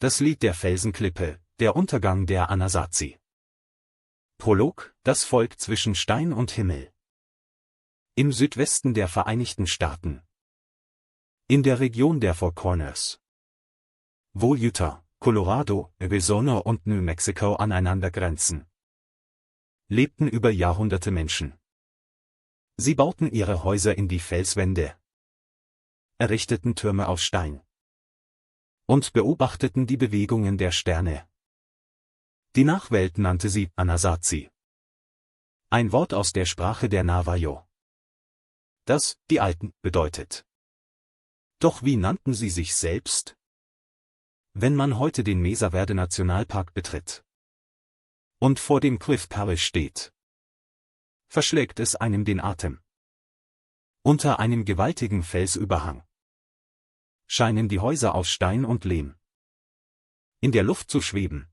Das Lied der Felsenklippe, der Untergang der Anasazi. Prolog, das Volk zwischen Stein und Himmel. Im Südwesten der Vereinigten Staaten. In der Region der Four Corners. Wo Utah, Colorado, Arizona und New Mexico aneinander grenzen, lebten über Jahrhunderte Menschen. Sie bauten ihre Häuser in die Felswände, errichteten Türme aus Stein und beobachteten die Bewegungen der Sterne. Die Nachwelt nannte sie Anasazi. Ein Wort aus der Sprache der Navajo, das die Alten bedeutet. Doch wie nannten sie sich selbst? Wenn man heute den Mesa Verde Nationalpark betritt und vor dem Cliff Palace steht, verschlägt es einem den Atem. Unter einem gewaltigen Felsüberhang scheinen die Häuser aus Stein und Lehm in der Luft zu schweben.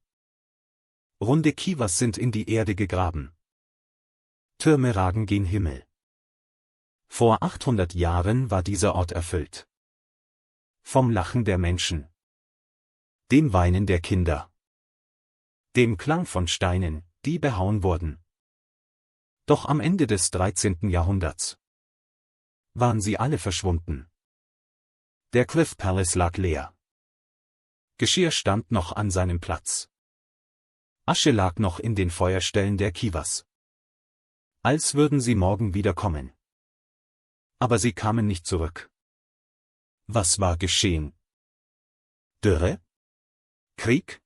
Runde Kivas sind in die Erde gegraben. Türme ragen gen Himmel. Vor 800 Jahren war dieser Ort erfüllt vom Lachen der Menschen, dem Weinen der Kinder, dem Klang von Steinen, die behauen wurden. Doch am Ende des 13. Jahrhunderts waren sie alle verschwunden. Der Cliff Palace lag leer. Geschirr stand noch an seinem Platz. Asche lag noch in den Feuerstellen der Kivas. Als würden sie morgen wiederkommen. Aber sie kamen nicht zurück. Was war geschehen? Dürre? Krieg?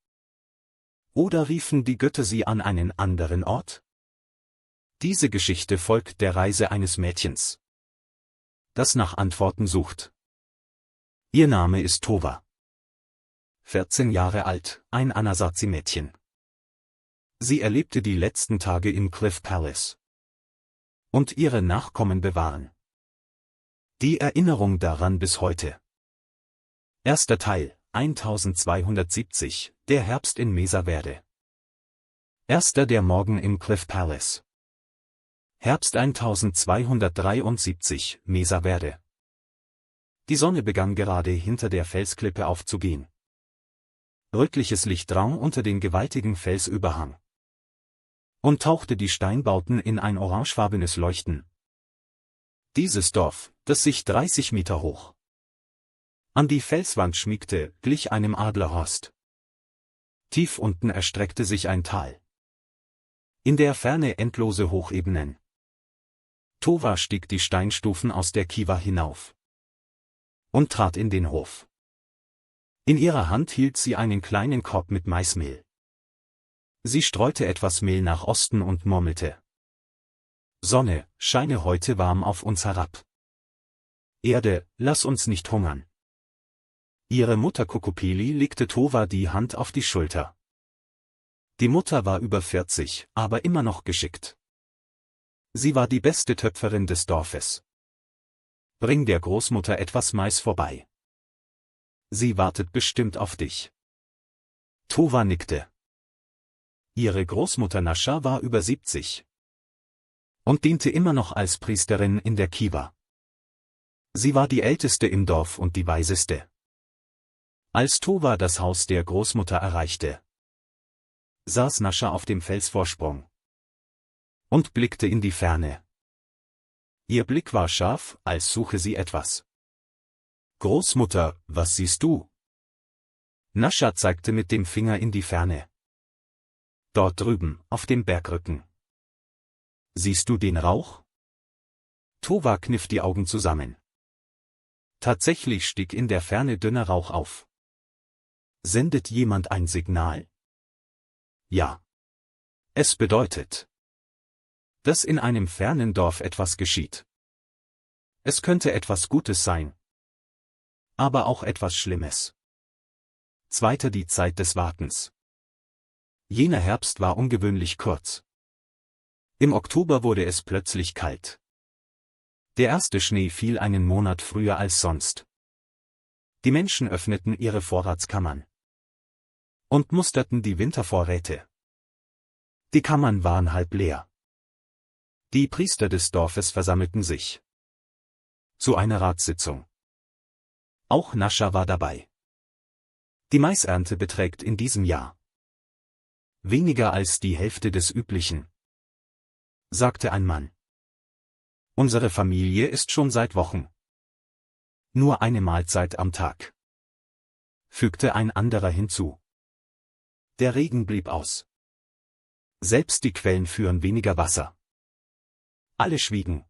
Oder riefen die Götter sie an einen anderen Ort? Diese Geschichte folgt der Reise eines Mädchens, das nach Antworten sucht. Ihr Name ist Tova. 14 Jahre alt, ein Anasazi-Mädchen. Sie erlebte die letzten Tage im Cliff Palace. Und ihre Nachkommen bewahren die Erinnerung daran bis heute. Erster Teil, 1270, der Herbst in Mesa Verde. Erster der Morgen im Cliff Palace. Herbst 1273, Mesa Verde. Die Sonne begann gerade hinter der Felsklippe aufzugehen. Rötliches Licht drang unter den gewaltigen Felsüberhang und tauchte die Steinbauten in ein orangefarbenes Leuchten. Dieses Dorf, das sich 30 Meter hoch an die Felswand schmiegte, glich einem Adlerhorst. Tief unten erstreckte sich ein Tal. In der Ferne endlose Hochebenen. Tova stieg die Steinstufen aus der Kiva hinauf und trat in den Hof. In ihrer Hand hielt sie einen kleinen Korb mit Maismehl. Sie streute etwas Mehl nach Osten und murmelte: Sonne, scheine heute warm auf uns herab. Erde, lass uns nicht hungern. Ihre Mutter Kokopeli legte Tova die Hand auf die Schulter. Die Mutter war über 40, aber immer noch geschickt. Sie war die beste Töpferin des Dorfes. Bring der Großmutter etwas Mais vorbei. Sie wartet bestimmt auf dich. Tova nickte. Ihre Großmutter Nascha war über 70 und diente immer noch als Priesterin in der Kiva. Sie war die älteste im Dorf und die weiseste. Als Tova das Haus der Großmutter erreichte, saß Nascha auf dem Felsvorsprung und blickte in die Ferne. Ihr Blick war scharf, als suche sie etwas. Großmutter, was siehst du? Nascha zeigte mit dem Finger in die Ferne. Dort drüben, auf dem Bergrücken. Siehst du den Rauch? Tova kniff die Augen zusammen. Tatsächlich stieg in der Ferne dünner Rauch auf. Sendet jemand ein Signal? Ja. Es bedeutet, dass in einem fernen Dorf etwas geschieht. Es könnte etwas Gutes sein, aber auch etwas Schlimmes. Zweiter die Zeit des Wartens. Jener Herbst war ungewöhnlich kurz. Im Oktober wurde es plötzlich kalt. Der erste Schnee fiel einen Monat früher als sonst. Die Menschen öffneten ihre Vorratskammern und musterten die Wintervorräte. Die Kammern waren halb leer. Die Priester des Dorfes versammelten sich zu einer Ratssitzung. Auch Nascha war dabei. Die Maisernte beträgt in diesem Jahr weniger als die Hälfte des üblichen, sagte ein Mann. Unsere Familie isst schon seit Wochen nur eine Mahlzeit am Tag, fügte ein anderer hinzu. Der Regen blieb aus. Selbst die Quellen führen weniger Wasser. Alle schwiegen.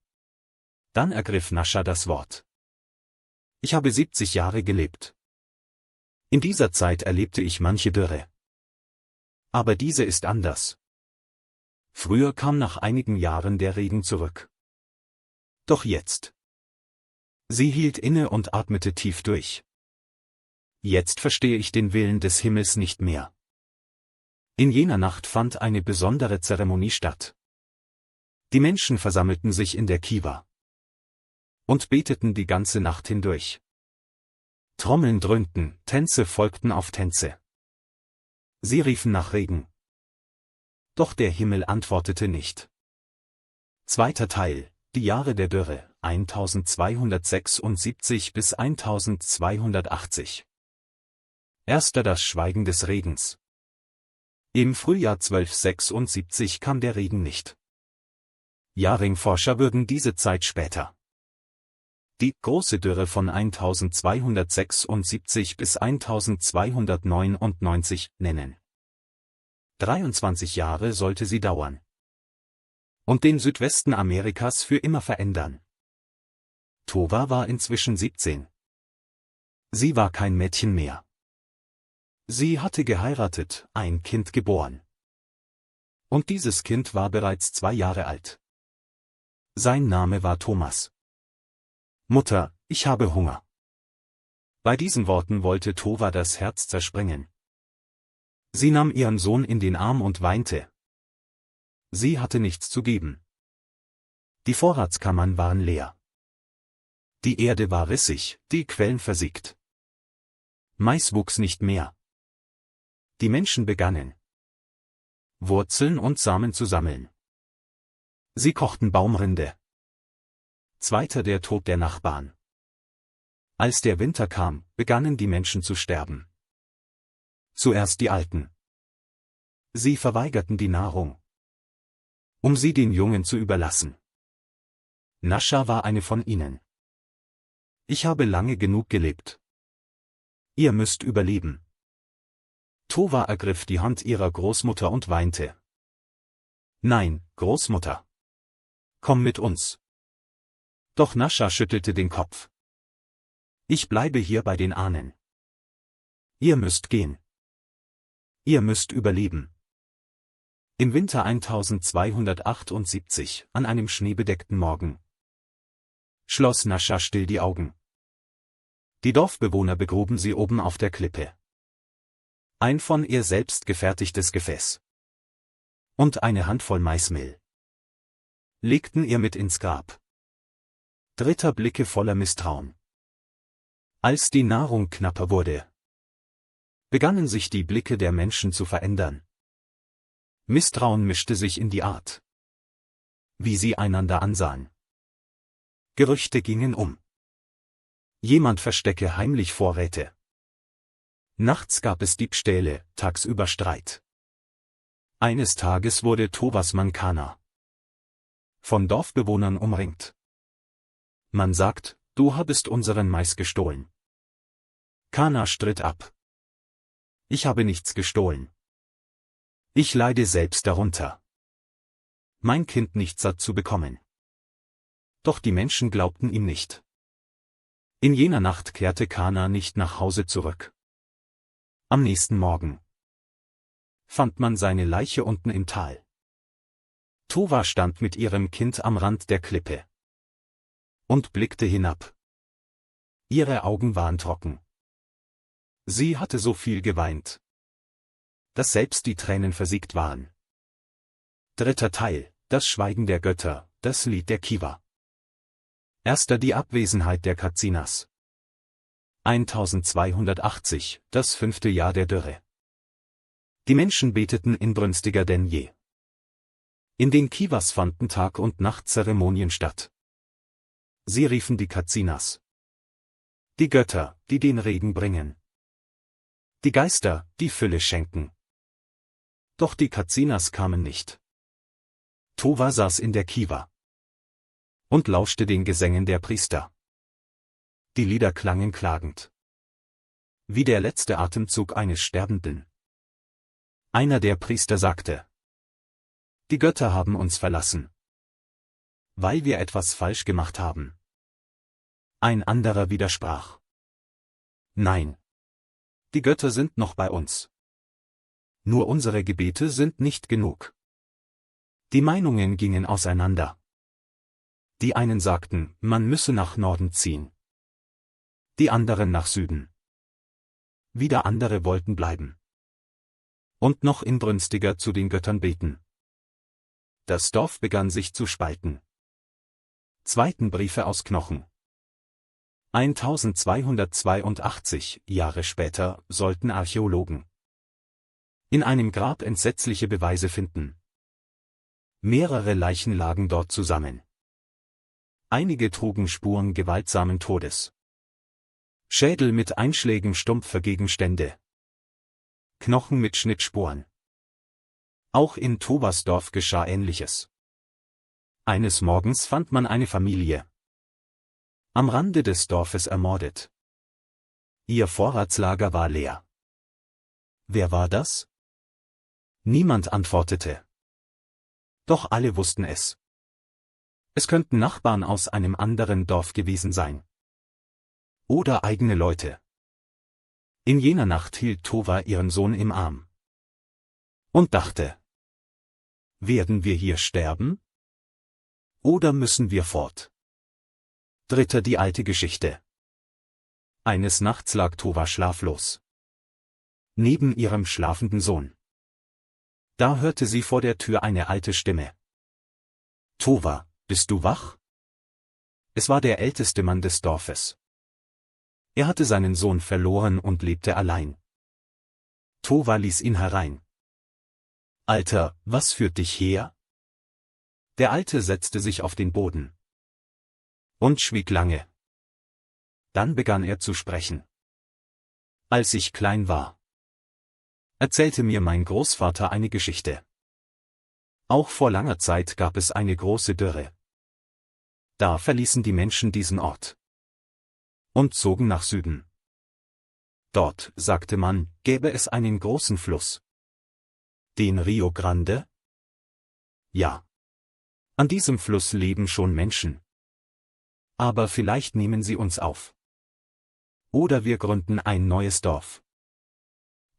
Dann ergriff Nascha das Wort. Ich habe 70 Jahre gelebt. In dieser Zeit erlebte ich manche Dürre. Aber diese ist anders. Früher kam nach einigen Jahren der Regen zurück. Doch jetzt. Sie hielt inne und atmete tief durch. Jetzt verstehe ich den Willen des Himmels nicht mehr. In jener Nacht fand eine besondere Zeremonie statt. Die Menschen versammelten sich in der Kiva und beteten die ganze Nacht hindurch. Trommeln dröhnten, Tänze folgten auf Tänze. Sie riefen nach Regen. Doch der Himmel antwortete nicht. Zweiter Teil, die Jahre der Dürre, 1276 bis 1280. Erster das Schweigen des Regens. Im Frühjahr 1276 kam der Regen nicht. Jahrringforscher würden diese Zeit später die große Dürre von 1276 bis 1299 nennen. 23 Jahre sollte sie dauern und den Südwesten Amerikas für immer verändern. Tova war inzwischen 17. Sie war kein Mädchen mehr. Sie hatte geheiratet, ein Kind geboren. Und dieses Kind war bereits 2 Jahre alt. Sein Name war Thomas. Mutter, ich habe Hunger. Bei diesen Worten wollte Tova das Herz zerspringen. Sie nahm ihren Sohn in den Arm und weinte. Sie hatte nichts zu geben. Die Vorratskammern waren leer. Die Erde war rissig, die Quellen versiegt. Mais wuchs nicht mehr. Die Menschen begannen, Wurzeln und Samen zu sammeln. Sie kochten Baumrinde. Zweiter der Tod der Nachbarn. Als der Winter kam, begannen die Menschen zu sterben. Zuerst die Alten. Sie verweigerten die Nahrung, um sie den Jungen zu überlassen. Nascha war eine von ihnen. Ich habe lange genug gelebt. Ihr müsst überleben. Tova ergriff die Hand ihrer Großmutter und weinte. Nein, Großmutter. Komm mit uns. Doch Nascha schüttelte den Kopf. Ich bleibe hier bei den Ahnen. Ihr müsst gehen. Ihr müsst überleben. Im Winter 1278, an einem schneebedeckten Morgen, schloss Nascha still die Augen. Die Dorfbewohner begruben sie oben auf der Klippe. Ein von ihr selbst gefertigtes Gefäß und eine Handvoll Maismehl legten ihr mit ins Grab. Dritter Blicke voller Misstrauen. Als die Nahrung knapper wurde, begannen sich die Blicke der Menschen zu verändern. Misstrauen mischte sich in die Art, wie sie einander ansahen. Gerüchte gingen um. Jemand verstecke heimlich Vorräte. Nachts gab es Diebstähle, tagsüber Streit. Eines Tages wurde Tovas Mann Kana von Dorfbewohnern umringt. Man sagt, du habest unseren Mais gestohlen. Kana stritt ab. Ich habe nichts gestohlen. Ich leide selbst darunter, mein Kind nicht satt zu bekommen. Doch die Menschen glaubten ihm nicht. In jener Nacht kehrte Kana nicht nach Hause zurück. Am nächsten Morgen fand man seine Leiche unten im Tal. Tova stand mit ihrem Kind am Rand der Klippe und blickte hinab. Ihre Augen waren trocken. Sie hatte so viel geweint, dass selbst die Tränen versiegt waren. Dritter Teil, das Schweigen der Götter, das Lied der Kiva. Erster die Abwesenheit der Katsinas. 1280, das 5. Jahr der Dürre. Die Menschen beteten inbrünstiger denn je. In den Kivas fanden Tag- und Nachtzeremonien statt. Sie riefen die Katsinas, die Götter, die den Regen bringen. Die Geister, die Fülle schenken. Doch die Kazinas kamen nicht. Tova saß in der Kiva und lauschte den Gesängen der Priester. Die Lieder klangen klagend, wie der letzte Atemzug eines Sterbenden. Einer der Priester sagte: Die Götter haben uns verlassen, weil wir etwas falsch gemacht haben. Ein anderer widersprach: Nein, die Götter sind noch bei uns. Nur unsere Gebete sind nicht genug. Die Meinungen gingen auseinander. Die einen sagten, man müsse nach Norden ziehen. Die anderen nach Süden. Wieder andere wollten bleiben. Und noch inbrünstiger zu den Göttern beten. Das Dorf begann sich zu spalten. Zweiten Briefe aus Knochen. 1282 Jahre später sollten Archäologen in einem Grab entsetzliche Beweise finden. Mehrere Leichen lagen dort zusammen. Einige trugen Spuren gewaltsamen Todes. Schädel mit Einschlägen stumpfer Gegenstände. Knochen mit Schnittspuren. Auch in Tovas Dorf geschah Ähnliches. Eines Morgens fand man eine Familie am Rande des Dorfes ermordet. Ihr Vorratslager war leer. Wer war das? Niemand antwortete. Doch alle wussten es. Es könnten Nachbarn aus einem anderen Dorf gewesen sein. Oder eigene Leute. In jener Nacht hielt Tova ihren Sohn im Arm und dachte: Werden wir hier sterben? Oder müssen wir fort? Dritter die alte Geschichte. Eines Nachts lag Tova schlaflos neben ihrem schlafenden Sohn. Da hörte sie vor der Tür eine alte Stimme. Tova, bist du wach? Es war der älteste Mann des Dorfes. Er hatte seinen Sohn verloren und lebte allein. Tova ließ ihn herein. Alter, was führt dich her? Der Alte setzte sich auf den Boden und schwieg lange. Dann begann er zu sprechen. Als ich klein war, erzählte mir mein Großvater eine Geschichte. Auch vor langer Zeit gab es eine große Dürre. Da verließen die Menschen diesen Ort und zogen nach Süden. Dort, sagte man, gäbe es einen großen Fluss. Den Rio Grande? Ja. An diesem Fluss leben schon Menschen. Aber vielleicht nehmen sie uns auf. Oder wir gründen ein neues Dorf.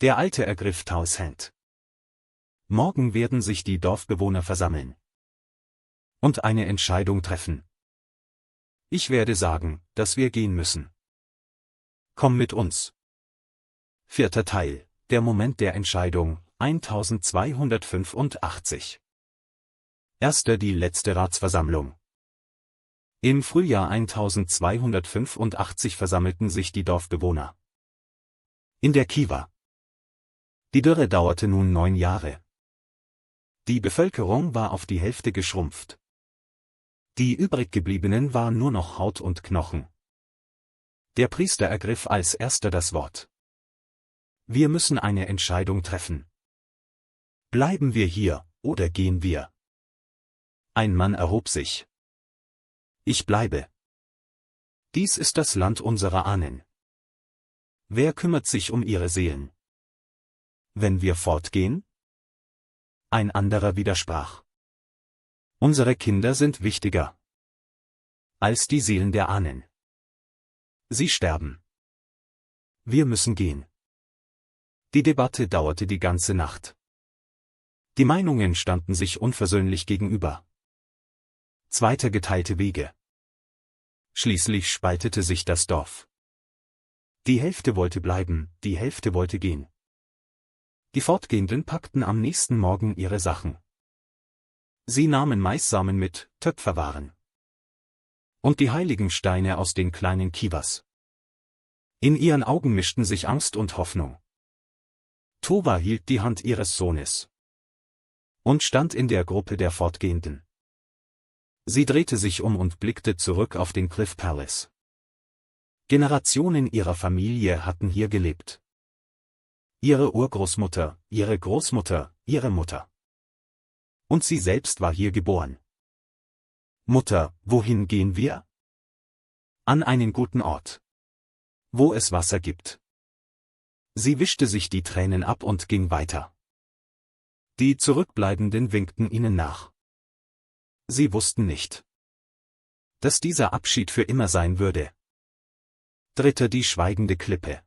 Der Alte ergriff Taus Hand. Morgen werden sich die Dorfbewohner versammeln und eine Entscheidung treffen. Ich werde sagen, dass wir gehen müssen. Komm mit uns. Vierter Teil, der Moment der Entscheidung, 1285. Erster die letzte Ratsversammlung. Im Frühjahr 1285 versammelten sich die Dorfbewohner in der Kiva. Die Dürre dauerte nun 9 Jahre. Die Bevölkerung war auf die Hälfte geschrumpft. Die übriggebliebenen waren nur noch Haut und Knochen. Der Priester ergriff als erster das Wort. Wir müssen eine Entscheidung treffen. Bleiben wir hier, oder gehen wir? Ein Mann erhob sich. Ich bleibe. Dies ist das Land unserer Ahnen. Wer kümmert sich um ihre Seelen? Wenn wir fortgehen? Ein anderer widersprach. Unsere Kinder sind wichtiger als die Seelen der Ahnen. Sie sterben. Wir müssen gehen. Die Debatte dauerte die ganze Nacht. Die Meinungen standen sich unversöhnlich gegenüber. Zweiter geteilte Wege. Schließlich spaltete sich das Dorf. Die Hälfte wollte bleiben, die Hälfte wollte gehen. Die Fortgehenden packten am nächsten Morgen ihre Sachen. Sie nahmen Maissamen mit, Töpferwaren und die heiligen Steine aus den kleinen Kivas. In ihren Augen mischten sich Angst und Hoffnung. Tova hielt die Hand ihres Sohnes und stand in der Gruppe der Fortgehenden. Sie drehte sich um und blickte zurück auf den Cliff Palace. Generationen ihrer Familie hatten hier gelebt. Ihre Urgroßmutter, ihre Großmutter, ihre Mutter. Und sie selbst war hier geboren. Mutter, wohin gehen wir? An einen guten Ort. Wo es Wasser gibt. Sie wischte sich die Tränen ab und ging weiter. Die Zurückbleibenden winkten ihnen nach. Sie wussten nicht, dass dieser Abschied für immer sein würde. Dritter die schweigende Klippe.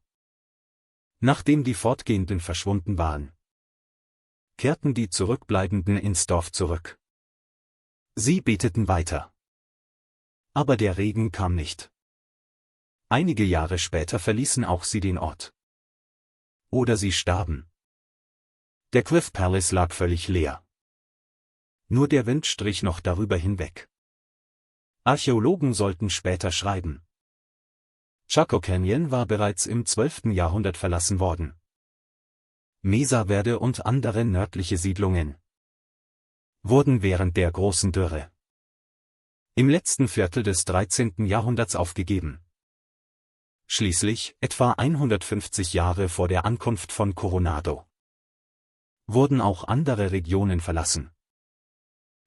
Nachdem die Fortgehenden verschwunden waren, kehrten die Zurückbleibenden ins Dorf zurück. Sie beteten weiter. Aber der Regen kam nicht. Einige Jahre später verließen auch sie den Ort. Oder sie starben. Der Cliff Palace lag völlig leer. Nur der Wind strich noch darüber hinweg. Archäologen sollten später schreiben: Chaco Canyon war bereits im 12. Jahrhundert verlassen worden. Mesa Verde und andere nördliche Siedlungen wurden während der großen Dürre im letzten Viertel des 13. Jahrhunderts aufgegeben. Schließlich, etwa 150 Jahre vor der Ankunft von Coronado, wurden auch andere Regionen verlassen.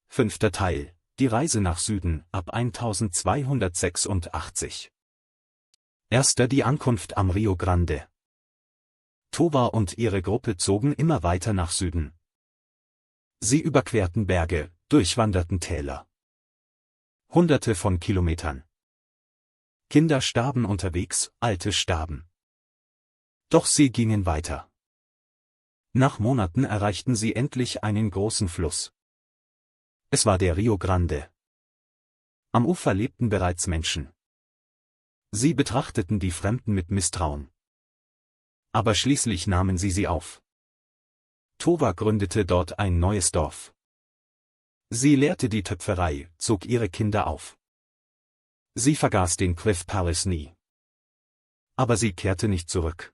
5. Teil: Die Reise nach Süden, ab 1286. 1. Die Ankunft am Rio Grande. Tovar und ihre Gruppe zogen immer weiter nach Süden. Sie überquerten Berge, durchwanderten Täler. Hunderte von Kilometern. Kinder starben unterwegs, Alte starben. Doch sie gingen weiter. Nach Monaten erreichten sie endlich einen großen Fluss. Es war der Rio Grande. Am Ufer lebten bereits Menschen. Sie betrachteten die Fremden mit Misstrauen. Aber schließlich nahmen sie auf. Tovar gründete dort ein neues Dorf. Sie lehrte die Töpferei, zog ihre Kinder auf. Sie vergaß den Cliff Palace nie. Aber sie kehrte nicht zurück.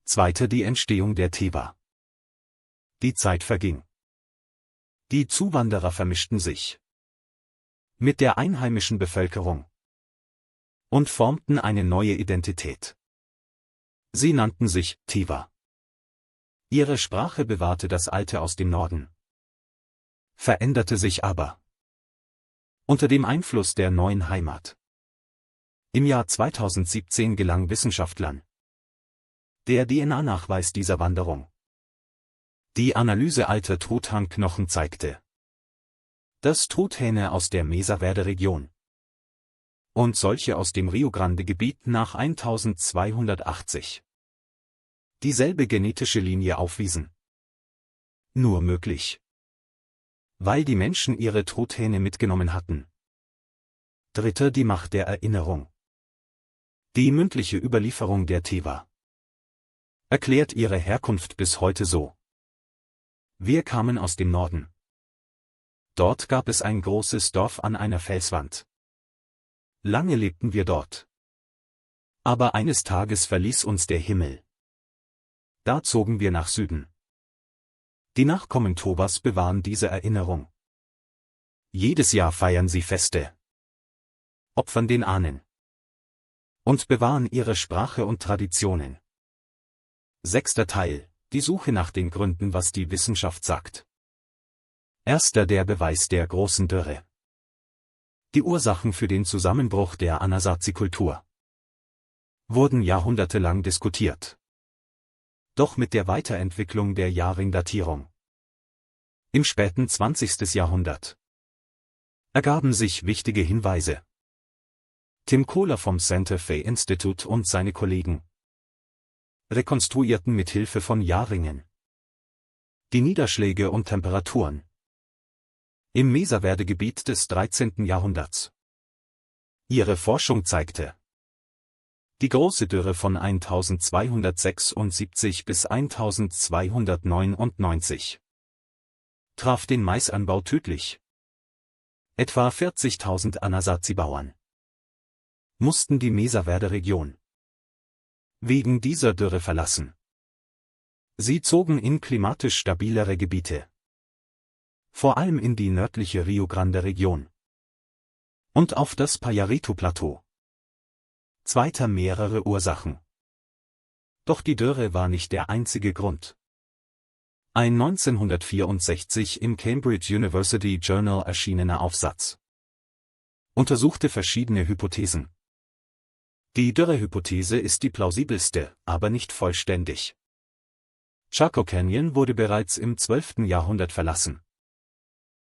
2. Die Entstehung der Tewa. Die Zeit verging. Die Zuwanderer vermischten sich mit der einheimischen Bevölkerung und formten eine neue Identität. Sie nannten sich Tewa. Ihre Sprache bewahrte das Alte aus dem Norden, veränderte sich aber unter dem Einfluss der neuen Heimat. Im Jahr 2017 gelang Wissenschaftlern der DNA-Nachweis dieser Wanderung. Die Analyse alter Truthahnknochen zeigte, dass Truthähne aus der Mesa Verde-Region und solche aus dem Rio Grande-Gebiet nach 1280 dieselbe genetische Linie aufwiesen. Nur möglich, weil die Menschen ihre Truthähne mitgenommen hatten. 3. Die Macht der Erinnerung. Die mündliche Überlieferung der Tewa erklärt ihre Herkunft bis heute so: Wir kamen aus dem Norden. Dort gab es ein großes Dorf an einer Felswand. Lange lebten wir dort. Aber eines Tages verließ uns der Himmel. Da zogen wir nach Süden. Die Nachkommen Tovars bewahren diese Erinnerung. Jedes Jahr feiern sie Feste, opfern den Ahnen und bewahren ihre Sprache und Traditionen. 6. Teil: Die Suche nach den Gründen, was die Wissenschaft sagt. 1. Der Beweis der großen Dürre. Die Ursachen für den Zusammenbruch der Anasazi-Kultur wurden jahrhundertelang diskutiert. Doch mit der Weiterentwicklung der Jahrring-Datierung im späten 20. Jahrhundert ergaben sich wichtige Hinweise. Tim Kohler vom Santa Fe Institute und seine Kollegen rekonstruierten mit Hilfe von Jahrringen die Niederschläge und Temperaturen im Mesa Verde-Gebiet des 13. Jahrhunderts. Ihre Forschung zeigte: Die große Dürre von 1276 bis 1299 traf den Maisanbau tödlich. Etwa 40.000 Anasazi-Bauern mussten die Mesa Verde-Region wegen dieser Dürre verlassen. Sie zogen in klimatisch stabilere Gebiete, vor allem in die nördliche Rio Grande-Region und auf das Payarito-Plateau. 2. Mehrere Ursachen. Doch die Dürre war nicht der einzige Grund. Ein 1964 im Cambridge University Journal erschienener Aufsatz untersuchte verschiedene Hypothesen. Die Dürrehypothese ist die plausibelste, aber nicht vollständig. Chaco Canyon wurde bereits im 12. Jahrhundert verlassen.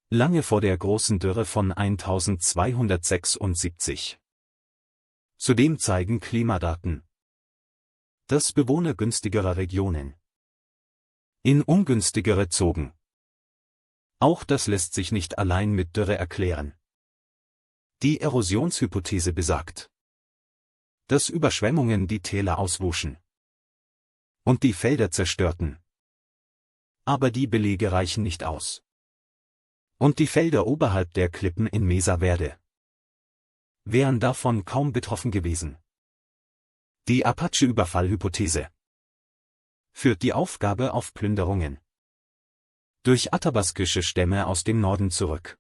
Lange vor der großen Dürre von 1276. Zudem zeigen Klimadaten, dass Bewohner günstigerer Regionen in ungünstigere zogen. Auch das lässt sich nicht allein mit Dürre erklären. Die Erosionshypothese besagt, dass Überschwemmungen die Täler auswuschen und die Felder zerstörten. Aber die Belege reichen nicht aus. Und die Felder oberhalb der Klippen in Mesa Verde wären davon kaum betroffen gewesen. Die Apache-Überfallhypothese führt die Aufgabe auf Plünderungen durch athabaskische Stämme aus dem Norden zurück.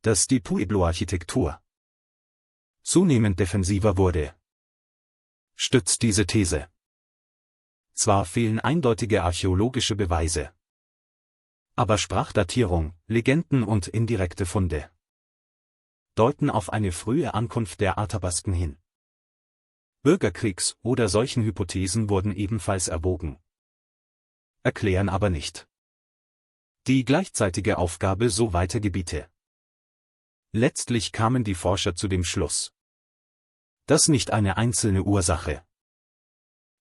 Dass die Pueblo-Architektur zunehmend defensiver wurde, stützt diese These. Zwar fehlen eindeutige archäologische Beweise, aber Sprachdatierung, Legenden und indirekte Funde deuten auf eine frühe Ankunft der Athabasken hin. Bürgerkriegs- oder solchen Hypothesen wurden ebenfalls erwogen, erklären aber nicht die gleichzeitige Aufgabe so weiter Gebiete. Letztlich kamen die Forscher zu dem Schluss, dass nicht eine einzelne Ursache,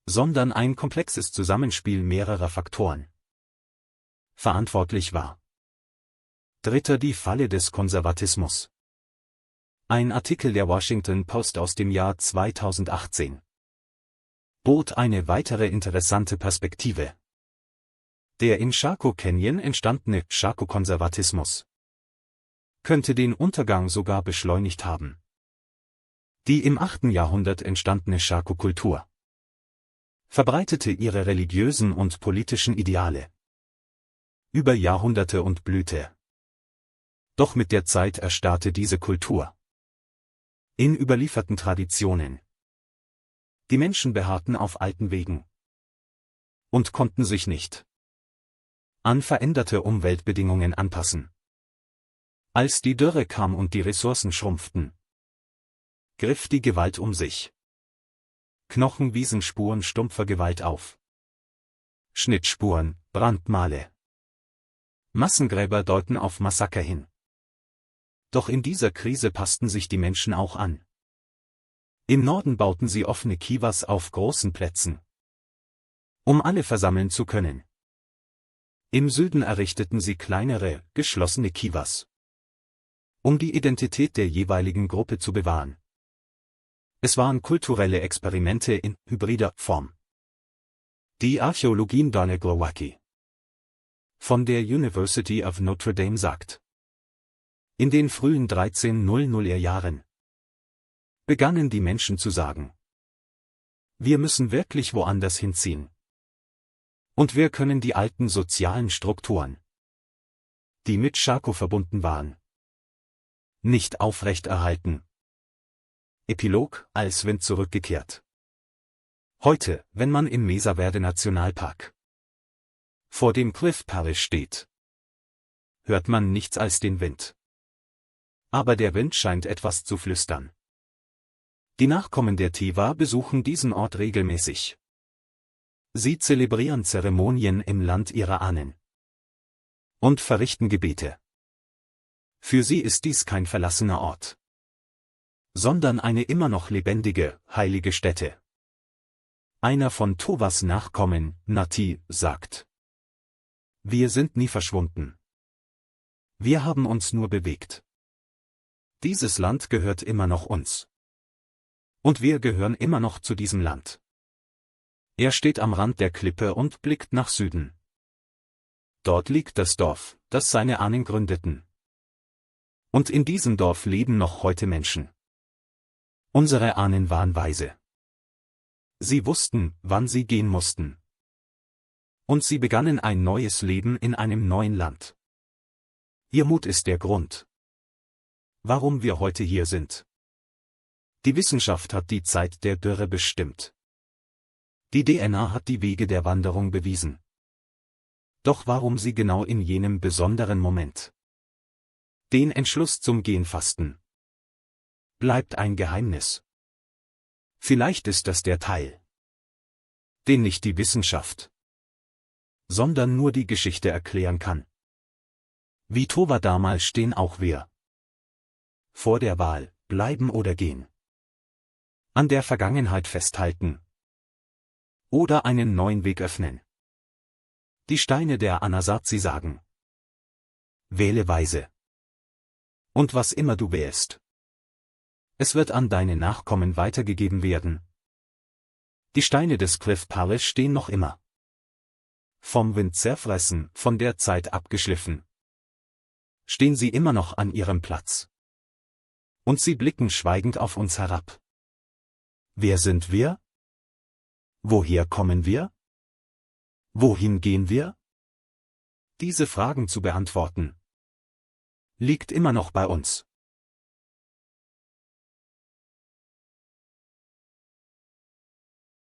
sondern ein komplexes Zusammenspiel mehrerer Faktoren verantwortlich war. Dritter die Falle des Konservatismus. Ein Artikel der Washington Post aus dem Jahr 2018 bot eine weitere interessante Perspektive. Der in Chaco Canyon entstandene Chaco-Konservatismus könnte den Untergang sogar beschleunigt haben. Die im 8. Jahrhundert entstandene Chaco-Kultur verbreitete ihre religiösen und politischen Ideale über Jahrhunderte und blühte. Doch mit der Zeit erstarrte diese Kultur in überlieferten Traditionen. Die Menschen beharrten auf alten Wegen und konnten sich nicht an veränderte Umweltbedingungen anpassen. Als die Dürre kam und die Ressourcen schrumpften, griff die Gewalt um sich. Knochen wiesen Spuren stumpfer Gewalt auf. Schnittspuren, Brandmale. Massengräber deuten auf Massaker hin. Doch in dieser Krise passten sich die Menschen auch an. Im Norden bauten sie offene Kivas auf großen Plätzen, um alle versammeln zu können. Im Süden errichteten sie kleinere, geschlossene Kivas, um die Identität der jeweiligen Gruppe zu bewahren. Es waren kulturelle Experimente in hybrider Form. Die Archäologin Donna Glowacki von der University of Notre Dame sagt: In den frühen 1300er Jahren begannen die Menschen zu sagen: Wir müssen wirklich woanders hinziehen. Und wir können die alten sozialen Strukturen, die mit Chaco verbunden waren, nicht aufrechterhalten. Epilog: Als Wind zurückgekehrt. Heute, wenn man im Mesa Verde Nationalpark vor dem Cliff Palace steht, hört man nichts als den Wind. Aber der Wind scheint etwas zu flüstern. Die Nachkommen der Tewa besuchen diesen Ort regelmäßig. Sie zelebrieren Zeremonien im Land ihrer Ahnen und verrichten Gebete. Für sie ist dies kein verlassener Ort, sondern eine immer noch lebendige, heilige Stätte. Einer von Towas Nachkommen, Nati, sagt: Wir sind nie verschwunden. Wir haben uns nur bewegt. Dieses Land gehört immer noch uns. Und wir gehören immer noch zu diesem Land. Er steht am Rand der Klippe und blickt nach Süden. Dort liegt das Dorf, das seine Ahnen gründeten. Und in diesem Dorf leben noch heute Menschen. Unsere Ahnen waren weise. Sie wussten, wann sie gehen mussten. Und sie begannen ein neues Leben in einem neuen Land. Ihr Mut ist der Grund, warum wir heute hier sind. Die Wissenschaft hat die Zeit der Dürre bestimmt. Die DNA hat die Wege der Wanderung bewiesen. Doch warum sie genau in jenem besonderen Moment den Entschluss zum Gehen fassten, bleibt ein Geheimnis. Vielleicht ist das der Teil, den nicht die Wissenschaft, sondern nur die Geschichte erklären kann. Wie Tova damals stehen auch wir vor der Wahl, bleiben oder gehen. An der Vergangenheit festhalten oder einen neuen Weg öffnen. Die Steine der Anasazi sagen: Wähle weise. Und was immer du wählst, es wird an deine Nachkommen weitergegeben werden. Die Steine des Cliff Palace stehen noch immer. Vom Wind zerfressen, von der Zeit abgeschliffen, stehen sie immer noch an ihrem Platz. Und sie blicken schweigend auf uns herab. Wer sind wir? Woher kommen wir? Wohin gehen wir? Diese Fragen zu beantworten liegt immer noch bei uns.